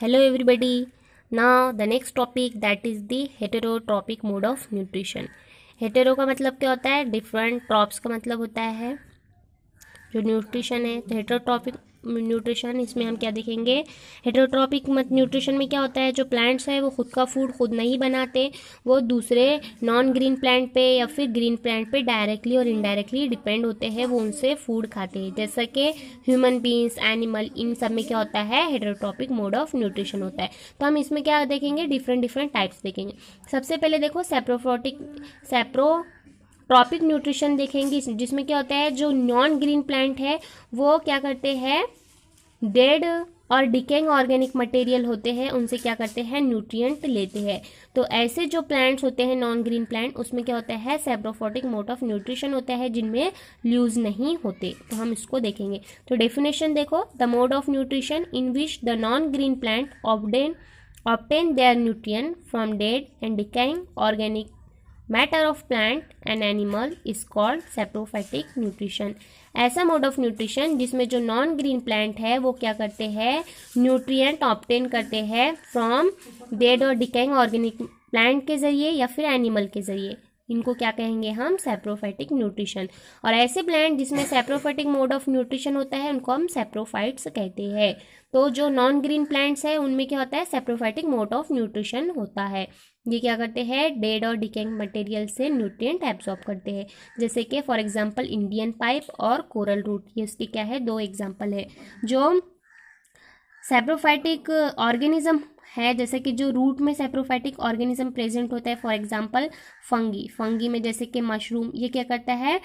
Hello everybody. Now the next topic, that is the heterotrophic mode of nutrition. Hetero का मतलब क्या होता है? डिफरेंट, ट्रॉप्स का मतलब होता है जो न्यूट्रिशन है। तो हेटेरोट्रॉपिक न्यूट्रिशन, इसमें हम क्या देखेंगे? हेटेरोट्रॉपिक मत न्यूट्रिशन में क्या होता है? जो प्लांट्स है वो खुद का फूड खुद नहीं बनाते, वो दूसरे नॉन ग्रीन प्लांट पे या फिर ग्रीन प्लांट पे डायरेक्टली और इनडायरेक्टली डिपेंड होते हैं, वो उनसे फूड खाते हैं। जैसा कि ह्यूमन बींग्स, एनिमल, इन सब में क्या होता है? हेटेरोट्रॉपिक मोड ऑफ न्यूट्रिशन होता है। तो हम इसमें क्या देखेंगे? डिफरेंट डिफरेंट टाइप्स देखेंगे। सबसे पहले देखो ट्रॉपिक न्यूट्रिशन देखेंगे, जिसमें क्या होता है? जो नॉन ग्रीन प्लांट है वो क्या करते हैं? डेड और डिकेइंग ऑर्गेनिक मटेरियल होते हैं, उनसे क्या करते हैं? न्यूट्रिएंट लेते हैं। तो ऐसे जो प्लांट्स होते हैं नॉन ग्रीन प्लांट, उसमें क्या होता है? सैप्रोफाइटिक मोड ऑफ न्यूट्रिशन होता है, जिनमें ल्यूज नहीं होते। तो हम इसको देखेंगे। तो डेफिनेशन देखो, the mode of nutrition in which the non green plant obtain their nutrient from dead and decaying organic matter of plant and animal is called saprophytic nutrition. ऐसा मोड ऑफ न्यूट्रिशन जिसमें जो non green plant है वो क्या करते हैं? Nutrient obtain करते हैं फ्रॉम डेड और डिकेइंग ऑर्गेनिक प्लांट के जरिए या फिर एनिमल के जरिए। इनको क्या कहेंगे हम? Saprophytic nutrition. और ऐसे प्लांट जिसमें सैप्रोफाइटिक मोड ऑफ न्यूट्रिशन होता है उनको हम सैप्रोफाइट्स कहते हैं। तो जो नॉन ग्रीन प्लांट्स है उनमें क्या होता है? सैप्रोफाइटिक मोड ऑफ न्यूट्रिशन होता है। ये क्या करते हैं? डेड और डिकेइंग मटेरियल से न्यूट्रिएंट एब्जॉर्ब करते हैं। जैसे कि फॉर एग्जांपल इंडियन पाइप और कोरल रूट, ये उसके क्या है? दो एग्जांपल है जो सैप्रोफाइटिक ऑर्गेनिज्म है। जैसे कि जो रूट में सैप्रोफाइटिक ऑर्गेनिज्म प्रेजेंट होता है, फॉर एग्जांपल फंगी में जैसे कि मशरूम, ये क्या करता है?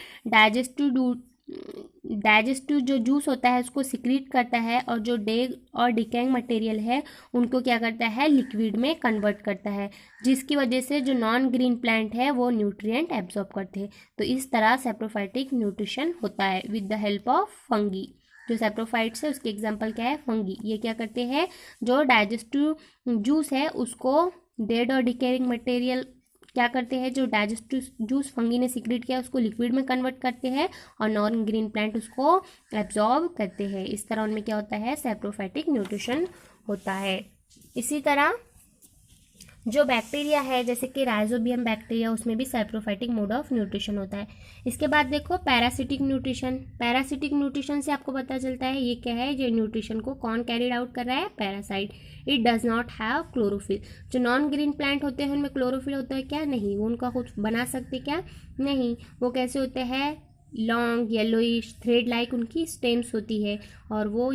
डाइजेस्टिव जो जूस होता है उसको सिक्रीट करता है, और जो डेड और डिकेइंग मटेरियल है उनको क्या करता है? लिक्विड में कन्वर्ट करता है, जिसकी वजह से जो नॉन ग्रीन प्लांट है वो न्यूट्रिएंट एब्जॉर्ब करते हैं। तो इस तरह सैप्रोफाइटिक न्यूट्रिशन होता है with the help of fungi. जो सैप्रोफाइट्स है उसके एग्जाम्पल क्या है? फंगी। ये क्या करते हैं? जो डाइजेस्टिव जूस है उसको डेड और डिकेइंग मटेरियल क्या करते हैं? जो डाइजेस्टिव जूस फंगी ने सीक्रेट किया उसको लिक्विड में कन्वर्ट करते हैं, और नॉन ग्रीन प्लांट उसको एब्जॉर्ब करते हैं। इस तरह उनमें क्या होता है? सैप्रोफाइटिक न्यूट्रिशन होता है। इसी तरह जो बैक्टीरिया है जैसे कि राइजोबियम बैक्टीरिया, उसमें भी सैप्रोफाइटिक मोड ऑफ न्यूट्रिशन होता है। इसके बाद देखो पैरासिटिक न्यूट्रिशन। पैरासिटिक न्यूट्रिशन से आपको पता चलता है ये क्या है? ये न्यूट्रिशन को कौन कैरिड आउट कर रहा है? Parasite. It does not have chlorophyll. जो नॉन ग्रीन प्लांट होते हैं उनमें क्लोरोफिल होता है क्या? नहीं। वो उनका खुद बना सकते क्या? नहीं। वो कैसे होते हैं? लॉन्ग येलोइश थ्रेड लाइक उनकी स्टेम्स होती है, और वो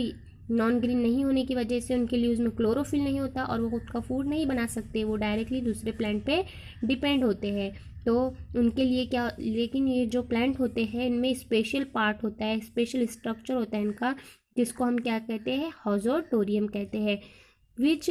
नॉन ग्रीन नहीं होने की वजह से उनके लिए उसमें क्लोरोफिल नहीं होता, और वो खुद का फूड नहीं बना सकते, वो डायरेक्टली दूसरे प्लांट पे डिपेंड होते हैं। तो उनके लिए क्या, लेकिन ये जो प्लांट होते हैं इनमें स्पेशल पार्ट होता है, स्पेशल स्ट्रक्चर होता है इनका, जिसको हम क्या कहते हैं? हॉजोटोरियम कहते हैं, which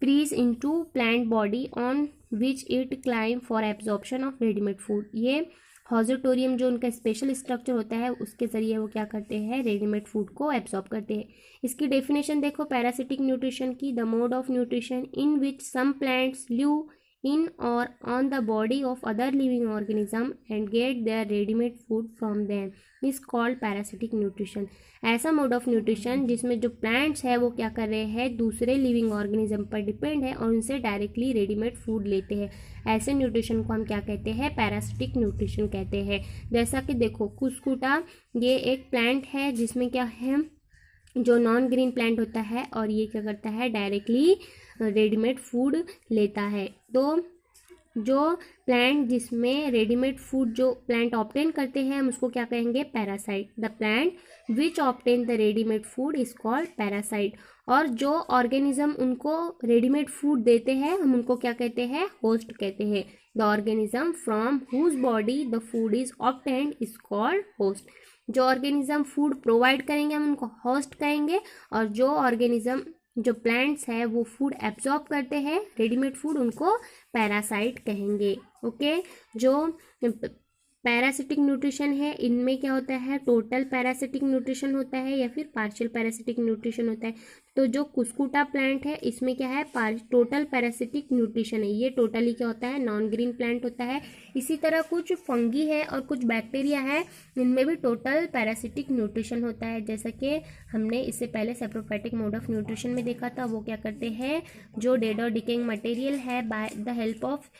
pierce into plant body on which it climb for absorption of readymade food. ये हॉजोटोरियम जो उनका स्पेशल स्ट्रक्चर होता है उसके ज़रिए वो क्या करते हैं? रेडीमेड फूड को एब्जॉर्ब करते हैं। इसकी डेफिनेशन देखो पैरासिटिक न्यूट्रिशन की, the mode of nutrition in which some plants live in or on the body of other living organism and get their ready-made food from them is called parasitic nutrition। ऐसा mode of nutrition जिसमें जो plants है वो क्या कर रहे हैं? दूसरे लिविंग ऑर्गेनिज्म पर डिपेंड है और उनसे डायरेक्टली रेडीमेड फूड लेते हैं। ऐसे न्यूट्रिशन को हम क्या कहते हैं? पैरासिटिक न्यूट्रिशन कहते हैं। जैसा कि देखो कुस्कुटा, ये एक प्लांट है जिसमें क्या है? जो नॉन ग्रीन प्लांट होता है, और ये क्या करता है? डायरेक्टली रेडीमेड फूड लेता है। तो जो प्लांट जिसमें रेडीमेड फूड जो प्लांट ऑब्टेन करते हैं हम उसको क्या कहेंगे? Parasite. The plant which obtain the readymade food is called parasite. और जो ऑर्गेनिज्म उनको रेडीमेड फूड देते हैं हम उनको क्या कहते हैं? होस्ट कहते हैं। The organism from whose body the food is obtained is called host. जो ऑर्गेनिज्म फूड प्रोवाइड करेंगे हम उनको होस्ट कहेंगे, और जो ऑर्गेनिज्म जो प्लांट्स है वो फूड एब्जॉर्ब करते हैं रेडीमेड फूड, उनको पैरासाइट कहेंगे। ओके। जो पैरासिटिक न्यूट्रिशन है, इनमें क्या होता है, टोटल पैरासिटिक न्यूट्रिशन होता है या फिर पार्शियल पैरासिटिक न्यूट्रिशन होता है। तो जो कुस्कुटा प्लांट है इसमें क्या है, टोटल पैरासिटिक न्यूट्रिशन है, ये टोटली क्या होता है, नॉन ग्रीन प्लांट होता है। इसी तरह कुछ फंगी है और कुछ बैक्टीरिया है, इनमें भी टोटल पैरासिटिक न्यूट्रिशन होता है। जैसा कि हमने इससे पहले सेप्रोफाइटिक मोड ऑफ न्यूट्रिशन में देखा था, वो क्या करते हैं, जो डेड और डिकेइंग मटेरियल है by the help of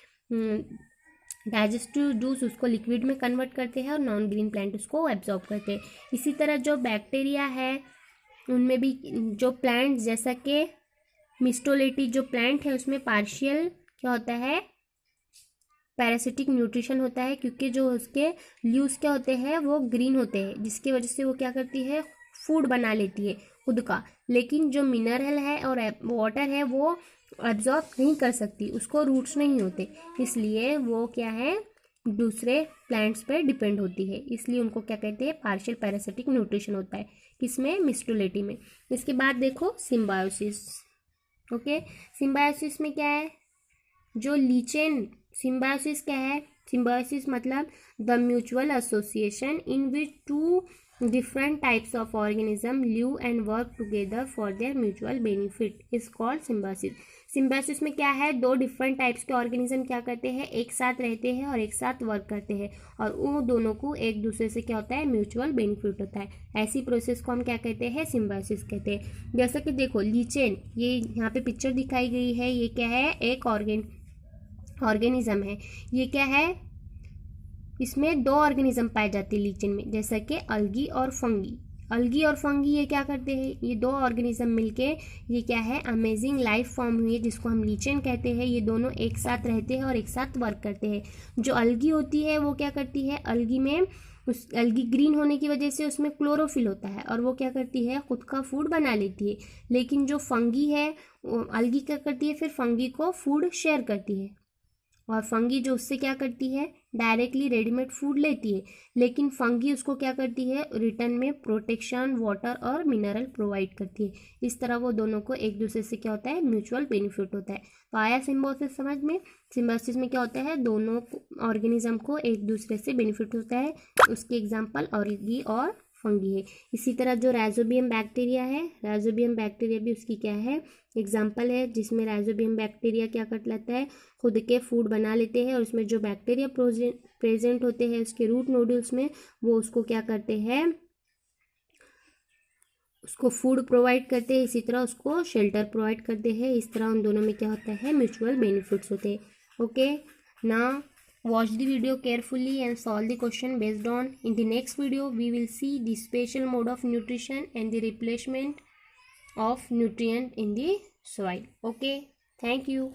digestive juice उसको लिक्विड में कन्वर्ट करते हैं और नॉन ग्रीन प्लांट उसको एब्जॉर्ब करते हैं। इसी तरह जो बैक्टीरिया है उनमें भी, जो प्लांट जैसा कि मिस्टोलेटी जो प्लांट है उसमें पार्शियल क्या होता है, पैरासिटिक न्यूट्रिशन होता है, क्योंकि जो उसके लीव्स क्या होते हैं वो ग्रीन होते हैं, जिसकी वजह से वो क्या करती है, फूड बना लेती है खुद का। लेकिन जो मिनरल है और वाटर है वो एब्जॉर्ब नहीं कर सकती, उसको रूट्स नहीं होते, इसलिए वो क्या है, दूसरे प्लांट्स पे डिपेंड होती है, इसलिए उनको क्या कहते हैं, पार्शियल पैरासिटिक न्यूट्रिशन होता है। किसमें, मिस्टोलेटी में। इसके बाद देखो सिम्बायोसिस। ओके, सिम्बायोसिस में क्या है, जो लीचेन, सिम्बायोसिस क्या है, सिम्बायोसिस मतलब the mutual association in which two different types of organism live and work together for their mutual benefit is called symbiosis। Symbiosis में क्या है, दो डिफरेंट टाइप्स के ऑर्गेनिज्म क्या करते हैं, एक साथ रहते हैं और एक साथ वर्क करते हैं, और वो दोनों को एक दूसरे से क्या होता है, म्यूचुअल बेनिफिट होता है। ऐसी प्रोसेस को हम क्या कहते हैं, सिम्बायोसिस कहते हैं। जैसा कि देखो लीचेन, ये यहाँ पे पिक्चर दिखाई गई है, ये क्या है, एक ऑर्गेनिज्म है। ये क्या है, इसमें दो ऑर्गेनिज्म पाए जाते हैं लीचेन में, जैसा कि अलगी और फंगी। अलगी और फंगी ये क्या करते हैं, ये दो ऑर्गेनिज्म मिलके ये क्या है, अमेजिंग लाइफ फॉर्म हुई है जिसको हम लीचेन कहते हैं। ये दोनों एक साथ रहते हैं और एक साथ वर्क करते हैं। जो अलगी होती है वो क्या करती है, अलगी में उस अलगी ग्रीन होने की वजह से उसमें क्लोरोफिल होता है और वो क्या करती है, खुद का फूड बना लेती है। लेकिन जो फंगी है, अलगी क्या करती है, फिर फंगी को फूड शेयर करती है, और फंगी जो उससे क्या करती है, डायरेक्टली रेडीमेड फूड लेती है, लेकिन फंगी उसको क्या करती है, रिटर्न में प्रोटेक्शन, वाटर और मिनरल प्रोवाइड करती है। इस तरह वो दोनों को एक दूसरे से क्या होता है, म्यूचुअल बेनिफिट होता है। तो आया सिम्बायोसिस समझ में। सिम्बायोसिस में क्या होता है, दोनों ऑर्गेनिज्म को एक दूसरे से बेनिफिट होता है। उसके एग्जाम्पल अलगी और फंगी है। इसी तरह जो राइजोबियम बैक्टीरिया है, राइजोबियम बैक्टीरिया भी उसकी क्या है, एग्जाम्पल है, जिसमें राइजोबियम बैक्टीरिया क्या कर लेता है, खुद के फूड बना लेते हैं, और उसमें जो बैक्टीरिया प्रेजेंट होते हैं उसके रूट नोड्यूल्स में, वो उसको क्या करते हैं, उसको फूड प्रोवाइड करते हैं, इसी तरह उसको शेल्टर प्रोवाइड करते हैं। इस तरह उन दोनों में क्या होता है, म्यूचुअल बेनिफिट्स होते हैं। ओके, ना watch the video carefully and solve the question based on. In the next video we will see the special mode of nutrition and the replacement of nutrient in the soil. Okay, thank you.